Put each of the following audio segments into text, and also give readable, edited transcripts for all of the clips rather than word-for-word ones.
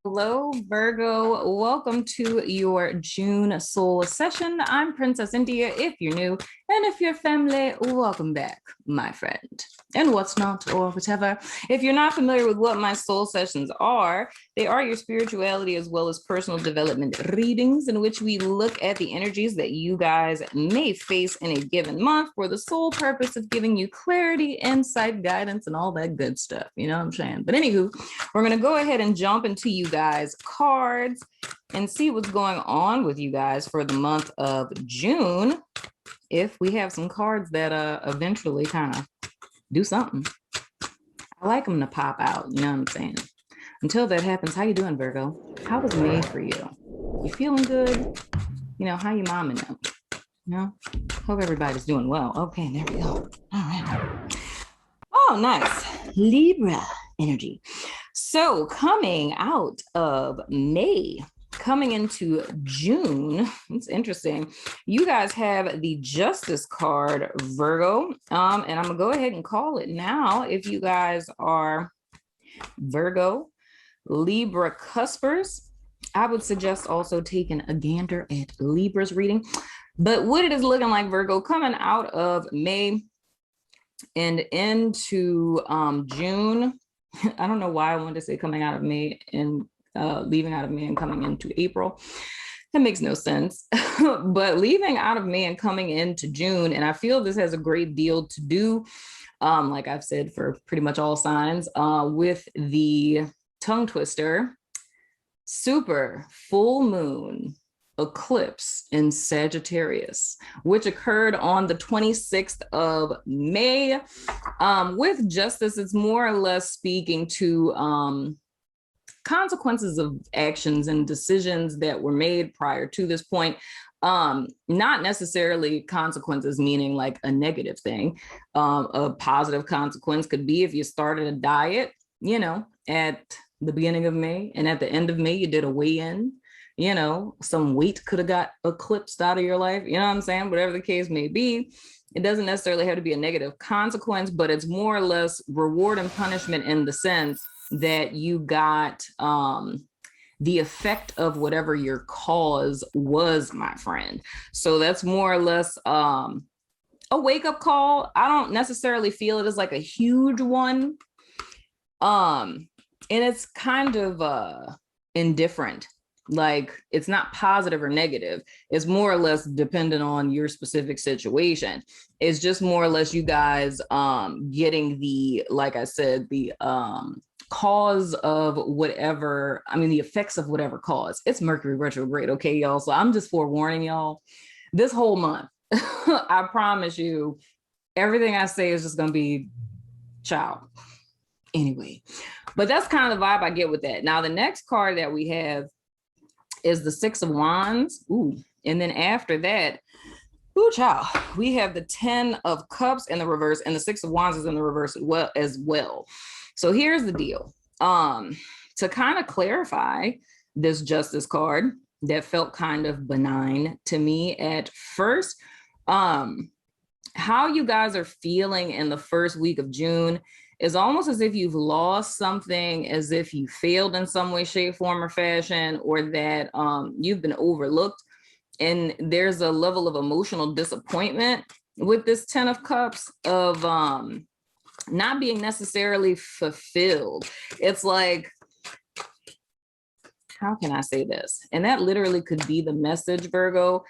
Hello, Virgo. Welcome to your June soul session. I'm Princess India if you're new, and if you're family, welcome back, my friend. And what's not, or whatever. If you're not familiar with what my soul sessions are, they are your spirituality as well as personal development readings in which we look at the energies that you guys may face in a given month for the sole purpose of giving you clarity, insight, guidance, and all that good stuff. You know what I'm saying? But anywho, we're going to go ahead and jump into you guys' cards and see what's going on with you guys for the month of June. If we have some cards that eventually kind of do something. I like them to pop out, you know what I'm saying? Until that happens, how you doing, Virgo? How was May for you? You feeling good? You know, how you momming them? You know? Hope everybody's doing well. Okay, there we go. All right. Oh, nice. Libra energy. So coming out of May, coming into June, it's interesting. You guys have the Justice card, Virgo, and I'm gonna go ahead and call it now. If you guys are Virgo, Libra cuspers, I would suggest also taking a gander at Libra's reading. But what it is looking like, Virgo, coming out of May and into June. I don't know why I wanted to say coming out of May and leaving out of May and coming into April. That makes no sense. But leaving out of May and coming into June, and I feel this has a great deal to do, like I've said, for pretty much all signs, with the tongue twister, super full moon eclipse in Sagittarius, which occurred on the 26th of May. With Justice, it's more or less speaking to consequences of actions and decisions that were made prior to this point. Not necessarily consequences meaning like a negative thing. A positive consequence could be if you started a diet, you know, at the beginning of May, and at the end of May, you did a weigh-in. You know, some weight could have got eclipsed out of your life. You know what I'm saying? Whatever the case may be, it doesn't necessarily have to be a negative consequence, but it's more or less reward and punishment in the sense that you got the effect of whatever your cause was, my friend. So that's more or less a wake-up call. I don't necessarily feel it as like a huge one. And it's kind of indifferent. Like it's not positive or negative. It's more or less dependent on your specific situation. It's just more or less you guys getting the, like I said, the cause of whatever, I mean, the effects of whatever cause. It's Mercury retrograde, okay, y'all? So I'm just forewarning y'all, this whole month, I promise you, everything I say is just gonna be ciao. Anyway, but that's kind of the vibe I get with that. Now, the next card that we have is the Six of Wands. Ooh, and then after that, ooh, child, we have the 10 of Cups in the reverse, and the Six of Wands is in the reverse as well. So here's the deal. To kind of clarify this Justice card that felt kind of benign to me at first, how you guys are feeling in the first week of June is almost as if you've lost something, as if you failed in some way, shape, form, or fashion, or that you've been overlooked. And there's a level of emotional disappointment with this 10 of Cups of not being necessarily fulfilled. It's like, how can I say this? And that literally could be the message, Virgo.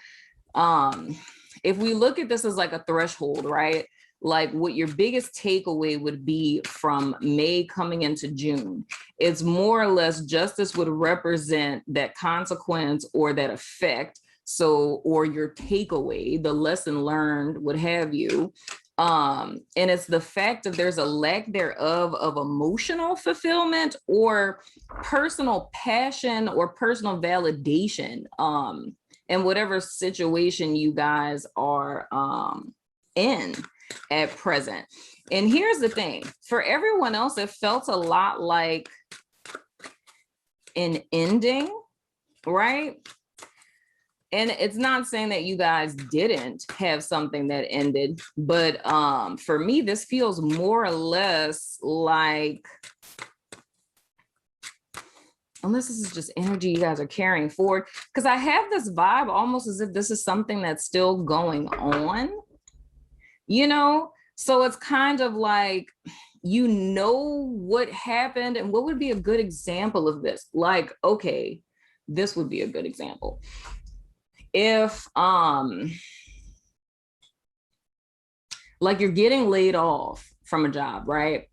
If we look at this as like a threshold, right? Like what your biggest takeaway would be from May coming into June, it's more or less Justice would represent that consequence or that effect. So, or your takeaway, the lesson learned, what have you. And it's the fact that there's a lack thereof of emotional fulfillment or personal passion or personal validation in whatever situation you guys are in at present. And here's the thing, for everyone else, it felt a lot like an ending, right? And it's not saying that you guys didn't have something that ended, but for me, this feels more or less like unless this is just energy you guys are carrying forward, because I have this vibe almost as if this is something that's still going on, so it's kind of like, what happened, and what would be a good example of this? Like, okay, this would be a good example. If like you're getting laid off from a job, right?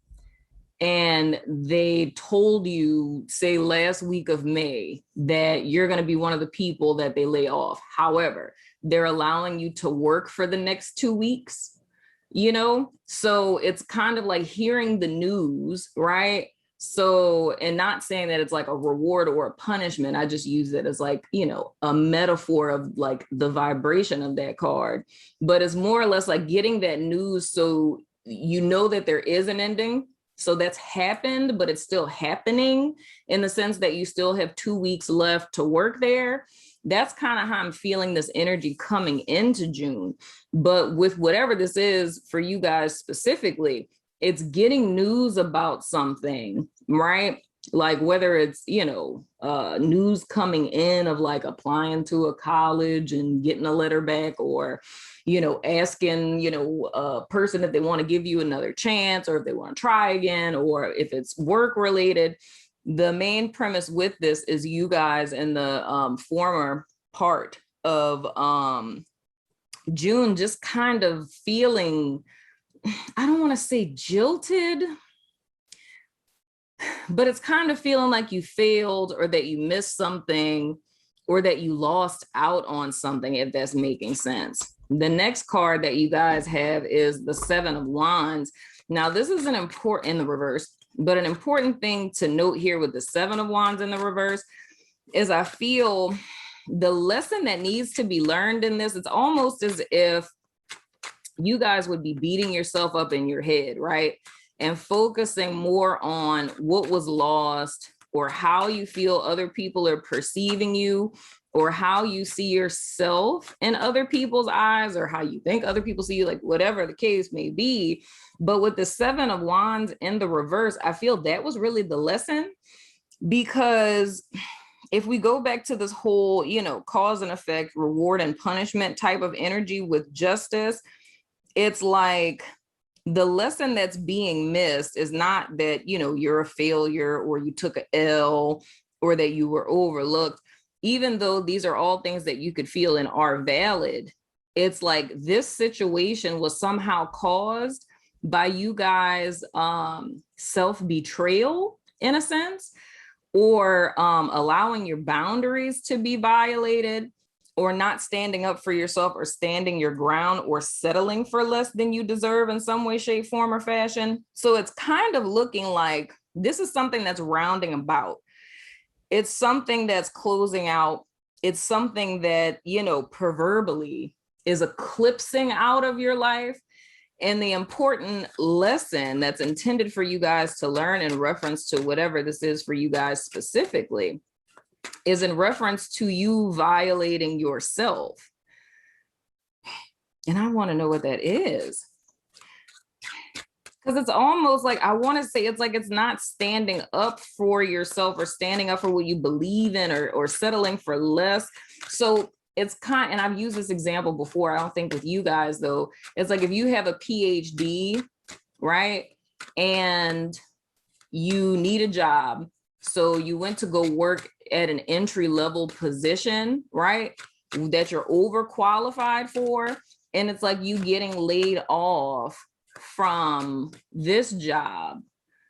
And they told you, say last week of May, that you're going to be one of the people that they lay off. However, they're allowing you to work for the next 2 weeks, so it's kind of like hearing the news, right? So, and not saying that it's like a reward or a punishment, I just use it as like, a metaphor of like the vibration of that card, but it's more or less like getting that news, so that there is an ending. So that's happened, but it's still happening in the sense that you still have 2 weeks left to work there. That's kind of how I'm feeling this energy coming into June. But with whatever this is for you guys specifically, it's getting news about something, right? Like whether it's, news coming in of like applying to a college and getting a letter back, or, asking, a person if they want to give you another chance, or if they want to try again, or if it's work related. The main premise with this is you guys in the former part of June just kind of feeling, I don't want to say jilted, but it's kind of feeling like you failed, or that you missed something, or that you lost out on something, if that's making sense. The next card that you guys have is the Seven of Wands. Now, this is an important, in the reverse, but an important thing to note here with the Seven of Wands in the reverse is I feel the lesson that needs to be learned in this, it's almost as if you guys would be beating yourself up in your head, right? And focusing more on what was lost, or how you feel other people are perceiving you, or how you see yourself in other people's eyes, or how you think other people see you, like whatever the case may be. But with the Seven of Wands in the reverse, I feel that was really the lesson, because if we go back to this whole, cause and effect, reward and punishment type of energy with justice, it's like the lesson that's being missed is not that, you're a failure, or you took an L, or that you were overlooked. Even though these are all things that you could feel and are valid, it's like this situation was somehow caused by you guys self-betrayal in a sense, or allowing your boundaries to be violated, or not standing up for yourself, or standing your ground, or settling for less than you deserve in some way, shape, form, or fashion. So it's kind of looking like this is something that's rounding about. It's something that's closing out. It's something that, proverbially is eclipsing out of your life. And the important lesson that's intended for you guys to learn in reference to whatever this is for you guys specifically is in reference to you violating yourself. And I want to know what that is. Because it's almost like, I want to say, it's like it's not standing up for yourself, or standing up for what you believe in, or settling for less. So it's and I've used this example before, I don't think with you guys though. It's like if you have a PhD, right? And you need a job. So you went to go work at an entry level position, right? That you're overqualified for. And it's like you getting laid off from this job,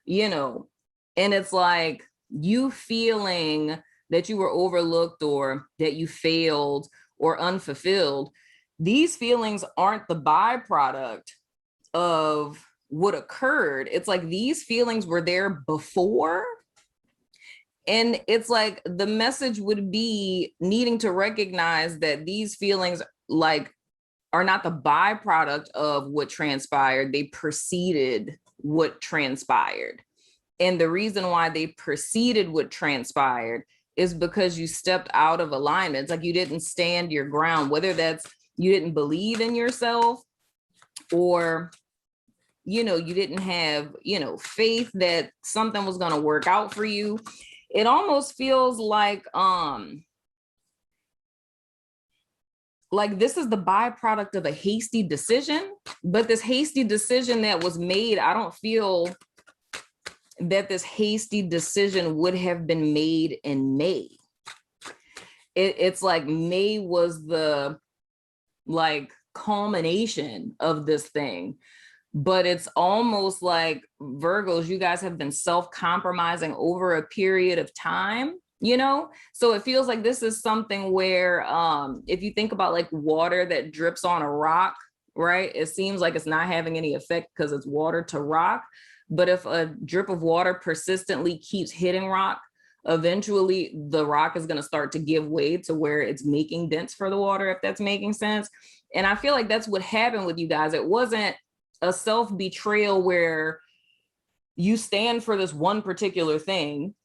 and it's like you feeling that you were overlooked, or that you failed, or unfulfilled. These feelings aren't the byproduct of what occurred. It's like these feelings were there before. And it's like the message would be needing to recognize that these feelings like are not the byproduct of what transpired. They preceded what transpired. And the reason why they preceded what transpired is because you stepped out of alignment. It's like you didn't stand your ground, whether that's you didn't believe in yourself, or, you didn't have, faith that something was going to work out for you. it almost feels like this is the byproduct of a hasty decision, but this hasty decision that was made, I don't feel that this hasty decision would have been made in May. It's like May was the like culmination of this thing, but it's almost like Virgos, you guys have been self-compromising over a period of time, you know? So it feels like this is something where if you think about like water that drips on a rock, right? It seems like it's not having any effect because it's water to rock. But if a drip of water persistently keeps hitting rock, eventually the rock is going to start to give way to where it's making dents for the water, if that's making sense. And I feel like that's what happened with you guys. It wasn't a self-betrayal where you stand for this one particular thing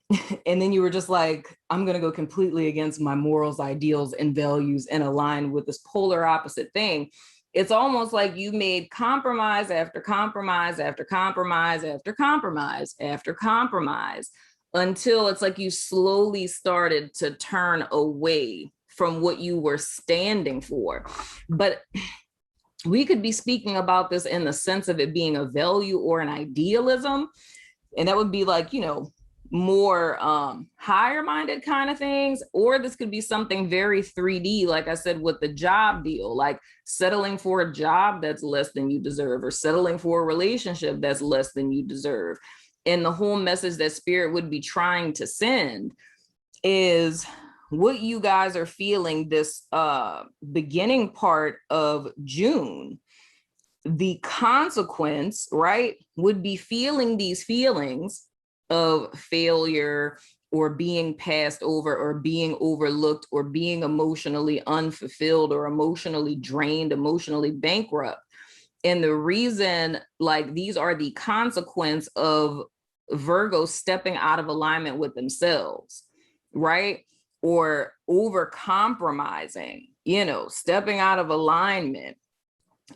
and then you were just like, I'm going to go completely against my morals, ideals, and values and align with this polar opposite thing. It's almost like you made compromise after compromise after compromise after compromise after compromise until it's like you slowly started to turn away from what you were standing for. But we could be speaking about this in the sense of it being a value or an idealism. And that would be like, you know, more higher minded kind of things, or this could be something very 3D, like I said, with the job deal, like settling for a job that's less than you deserve, or settling for a relationship that's less than you deserve. And the whole message that Spirit would be trying to send is what you guys are feeling this beginning part of June. The consequence, right, would be feeling these feelings of failure or being passed over or being overlooked or being emotionally unfulfilled or emotionally drained, emotionally bankrupt. And the reason, like, these are the consequence of Virgo stepping out of alignment with themselves, right? Or over compromising, you know, stepping out of alignment,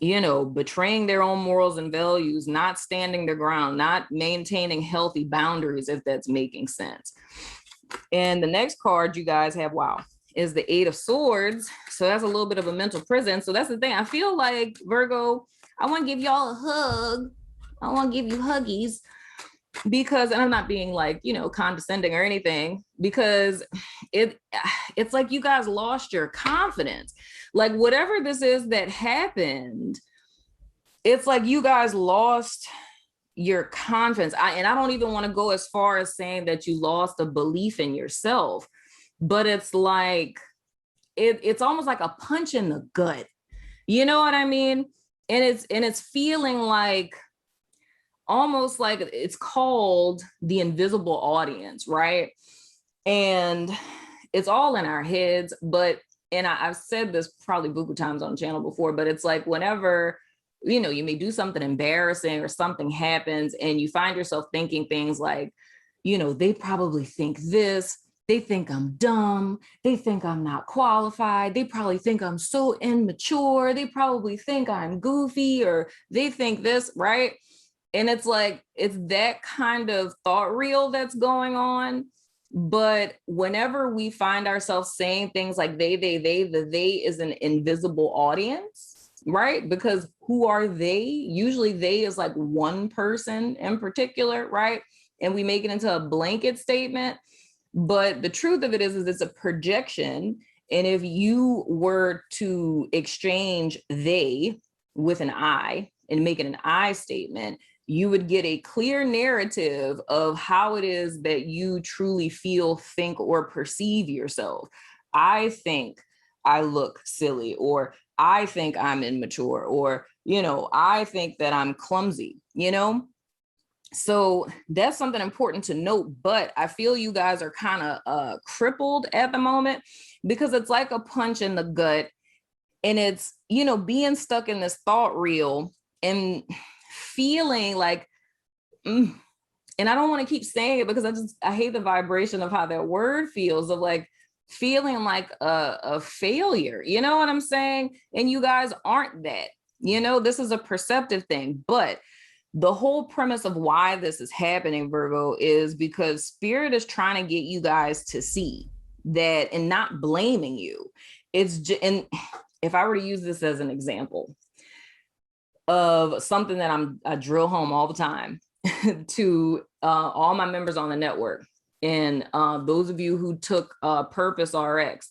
you know, betraying their own morals and values, not standing their ground, not maintaining healthy boundaries, if that's making sense. And the next card you guys have, wow, is the Eight of Swords. So that's a little bit of a mental prison. So that's the thing. I feel like, Virgo, I want to give y'all a hug. I want to give you huggies because, and I'm not being like, you know, condescending or anything, because it's like you guys lost your confidence. Like whatever this is that happened, it's like you guys lost your confidence. And I don't even want to go as far as saying that you lost a belief in yourself, but it's like, it's almost like a punch in the gut. You know what I mean? And it's feeling like, almost like it's called the invisible audience, right? And it's all in our heads, but, and I've said this probably buku times on the channel before, but it's like whenever, you know, you may do something embarrassing or something happens and you find yourself thinking things like, you know, they probably think this, they think I'm dumb, they think I'm not qualified, they probably think I'm so immature, they probably think I'm goofy, or they think this, right? And it's like, it's that kind of thought reel that's going on. But whenever we find ourselves saying things like the they is an invisible audience, right? Because who are they? Usually they is like one person in particular, right? And we make it into a blanket statement. But the truth of it is it's a projection. And if you were to exchange they with an I and make it an I statement, you would get a clear narrative of how it is that you truly feel, think, or perceive yourself. I think I look silly, or I think I'm immature, or, you know, I think that I'm clumsy, you know? So that's something important to note, but I feel you guys are kind of crippled at the moment because it's like a punch in the gut, and it's, you know, being stuck in this thought reel and feeling like, and I don't want to keep saying it because I hate the vibration of how that word feels, of like feeling like a failure, you know what I'm saying? And you guys aren't that, you know, this is a perceptive thing, but The whole premise of why this is happening, Virgo, is because Spirit is trying to get you guys to see that and not blaming you. It's just, and if I were to use this as an example of something that I drill home all the time to all my members on the network, and those of you who took Purpose RX,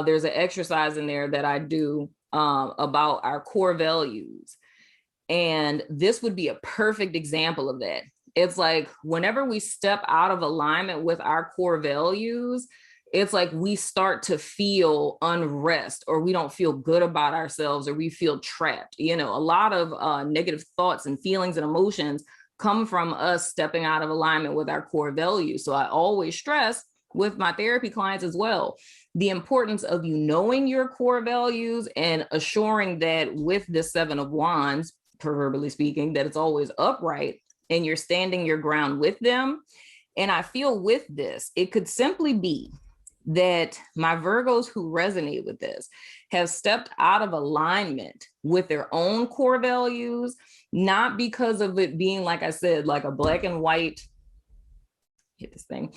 there's an exercise in there that I do about our core values. And this would be a perfect example of that. It's like whenever we step out of alignment with our core values, it's like we start to feel unrest, or we don't feel good about ourselves, or we feel trapped. You know, a lot of negative thoughts and feelings and emotions come from us stepping out of alignment with our core values. So I always stress with my therapy clients as well, the importance of you knowing your core values and assuring that with the Seven of Wands, proverbially speaking, that it's always upright and you're standing your ground with them. And I feel with this, it could simply be that my Virgos who resonate with this have stepped out of alignment with their own core values, not because of it being, like I said, like a black and white, hit this thing,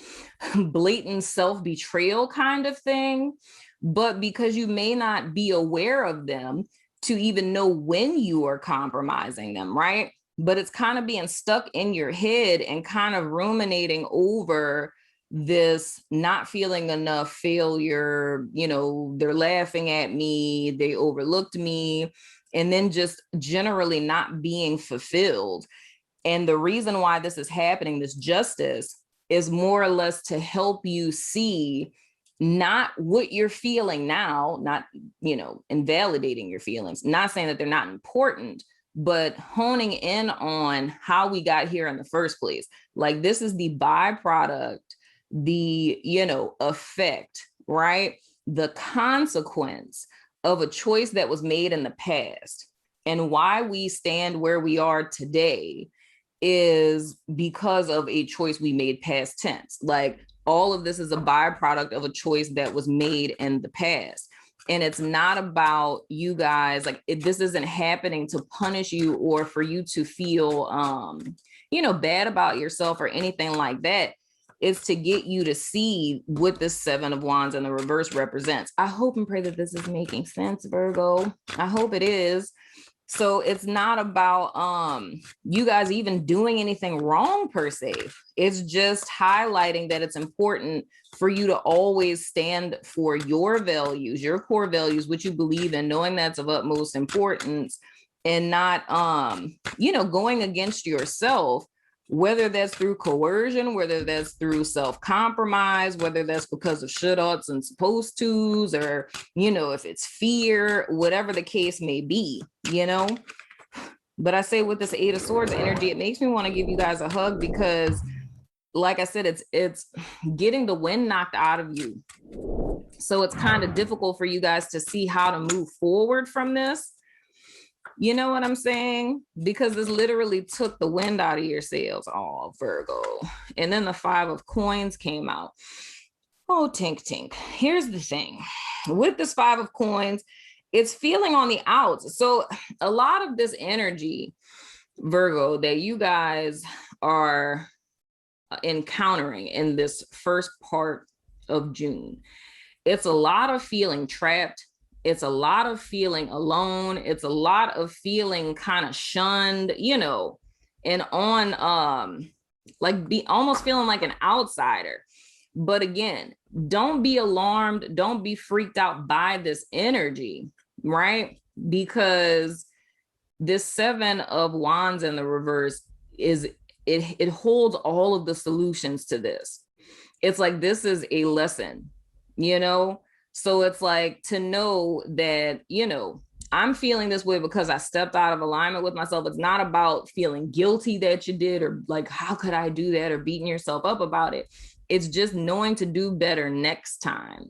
blatant self-betrayal kind of thing, but because you may not be aware of them to even know when you are compromising them, right? But it's kind of being stuck in your head and kind of ruminating over this not feeling enough, failure, you know, they're laughing at me, they overlooked me, and then just generally not being fulfilled. And the reason why this is happening, this justice, is more or less to help you see not what you're feeling now, not, you know, invalidating your feelings, not saying that they're not important, but honing in on how we got here in the first place. Like, this is the byproduct, the, you know, effect, right? The consequence of a choice that was made in the past. And why we stand where we are today is because of a choice we made past tense. Like, all of this is a byproduct of a choice that was made in the past. And it's not about you guys, like, this isn't happening to punish you or for you to feel, you know, bad about yourself or anything like that. It's to get you to see what the Seven of Wands in the reverse represents. I hope and pray that this is making sense, Virgo. I hope it is. So it's not about you guys even doing anything wrong per se. It's just highlighting that it's important for you to always stand for your values, your core values, what you believe in, knowing that's of utmost importance, and not, you know, going against yourself, whether that's through coercion, whether that's through self-compromise, whether that's because of should-oughts and supposed tos, or, you know, if it's fear, whatever the case may be, you know. But I say with this Eight of Swords energy, it makes me want to give you guys a hug because, like I said, it's getting the wind knocked out of you. So it's kind of difficult for you guys to see how to move forward from this. You know what I'm saying? Because this literally took the wind out of your sails. Oh, Virgo. And then the Five of Coins came out. Oh, tink, tink. Here's the thing. With this Five of Coins, it's feeling on the outs. So a lot of this energy, Virgo, that you guys are encountering in this first part of June, it's a lot of feeling trapped. It's a lot of feeling alone. It's a lot of feeling kind of shunned, you know, and on like be almost feeling like an outsider. But again, don't be alarmed. Don't be freaked out by this energy, right? Because this Seven of Wands in the reverse is, it holds all of the solutions to this. It's like, this is a lesson, you know? So it's like to know that, you know, I'm feeling this way because I stepped out of alignment with myself. It's not about feeling guilty that you did, or like, how could I do that, or beating yourself up about it. It's just knowing to do better next time.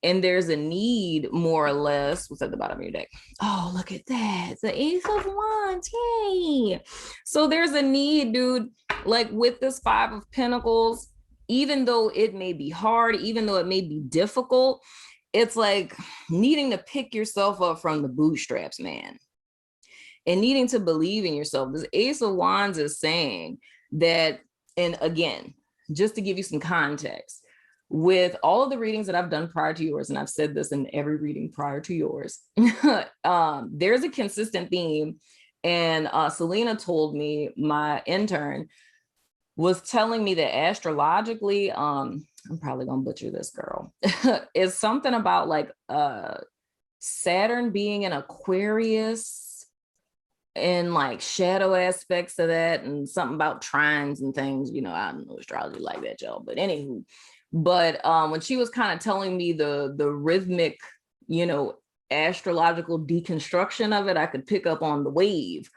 And there's a need, more or less. What's at the bottom of your deck? Oh, look at that. The Ace of Wands. Yay. So there's a need, dude. Like with this Five of Pentacles, even though it may be hard, even though it may be difficult, it's like needing to pick yourself up from the bootstraps, man. and needing to believe in yourself. This Ace of Wands is saying that, and again, just to give you some context, with all of the readings that I've done prior to yours, and I've said this in every reading prior to yours, there's a consistent theme. And Selena told me, my intern, was telling me that astrologically, I'm probably gonna butcher this, girl, is something about like Saturn being in Aquarius and like shadow aspects of that, and something about trines and things. You know, I don't know astrology like that, y'all. But anywho, when she was kind of telling me the rhythmic, you know, astrological deconstruction of it, I could pick up on the wave.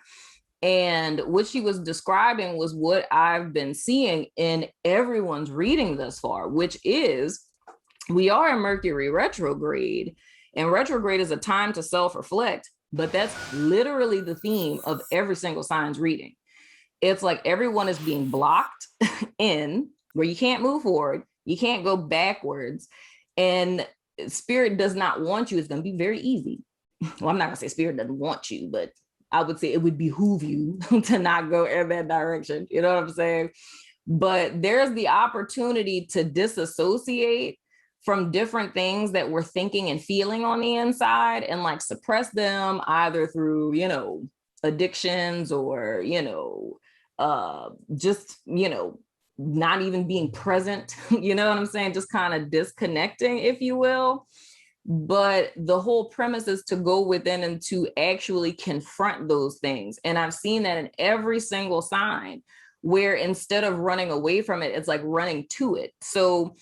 And what she was describing was what I've been seeing in everyone's reading thus far, which is we are in Mercury retrograde, and retrograde is a time to self-reflect, but that's literally the theme of every single sign's reading. It's like everyone is being blocked in where you can't move forward, you can't go backwards, and Spirit does not want you. It's going to be very easy. Well, I'm not going to say Spirit doesn't want you, but I would say it would behoove you to not go in that direction. You know what I'm saying? But there's the opportunity to disassociate from different things that we're thinking and feeling on the inside and like suppress them either through, you know, addictions or, you know, just, you know, not even being present, you know what I'm saying? Just kind of disconnecting, if you will. But the whole premise is to go within and to actually confront those things. And I've seen that in every single sign, where instead of running away from it, it's like running to it. So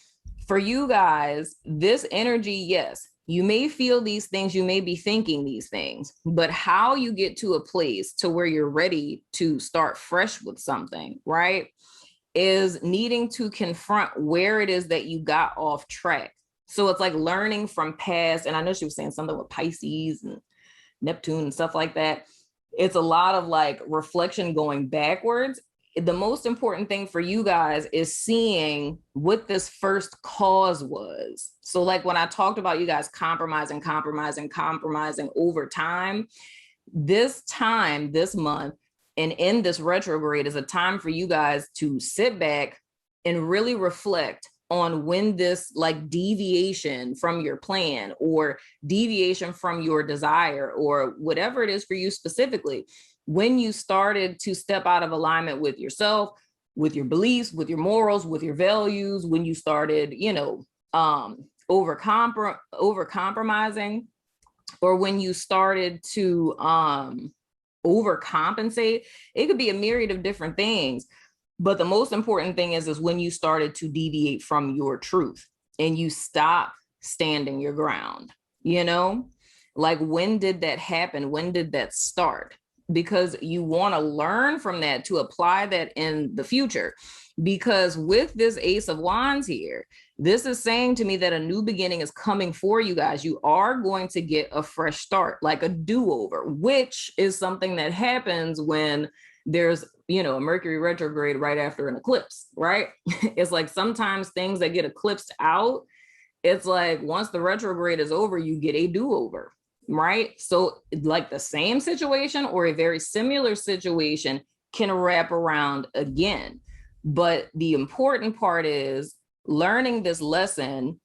for you guys, this energy, yes, you may feel these things, you may be thinking these things, but how you get to a place to where you're ready to start fresh with something, right, is needing to confront where it is that you got off track. So it's like learning from past, and I know she was saying something with Pisces and Neptune and stuff like that. It's a lot of like reflection going backwards. The most important thing for you guys is seeing what this first cause was. So like when I talked about you guys compromising over time, this month, and in this retrograde is a time for you guys to sit back and really reflect on when this like deviation from your plan or deviation from your desire or whatever it is for you specifically, when you started to step out of alignment with yourself, with your beliefs, with your morals, with your values, when you started, you know, over compromising, or when you started to overcompensate. It could be a myriad of different things. But the most important thing is when you started to deviate from your truth and you stop standing your ground, you know, like when did that happen? When did that start? Because you want to learn from that to apply that in the future. Because with this Ace of Wands here, this is saying to me that a new beginning is coming for you guys. You are going to get a fresh start, like a do-over, which is something that happens when there's, you know, a Mercury retrograde right after an eclipse, right? It's like sometimes things that get eclipsed out, it's like once the retrograde is over, you get a do-over, right? So like the same situation or a very similar situation can wrap around again. But the important part is learning this lesson,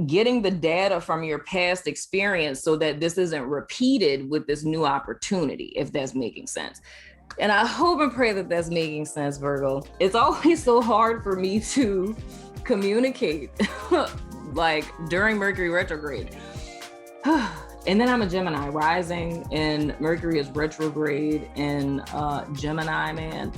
getting the data from your past experience so that this isn't repeated with this new opportunity, if that's making sense. And I hope and pray that that's making sense, Virgo. It's always so hard for me to communicate like during Mercury retrograde. And then I'm a Gemini rising and Mercury is retrograde in Gemini, man.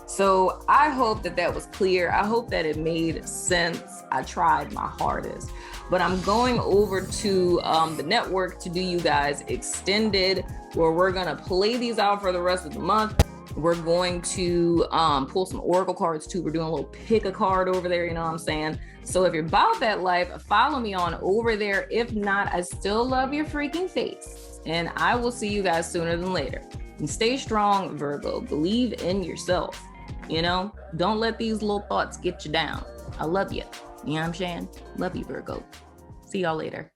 So I hope that that was clear. I hope that it made sense. I tried my hardest, but I'm going over to the network to do you guys extended, where we're gonna play these out for the rest of the month. We're going to pull some Oracle cards too. We're doing a little pick a card over there, you know what I'm saying? So if you're about that life, follow me on over there. If not, I still love your freaking face. And I will see you guys sooner than later. And stay strong, Virgo. Believe in yourself. You know, don't let these little thoughts get you down. I love you. You know what I'm saying? Love you, Virgo. See y'all later.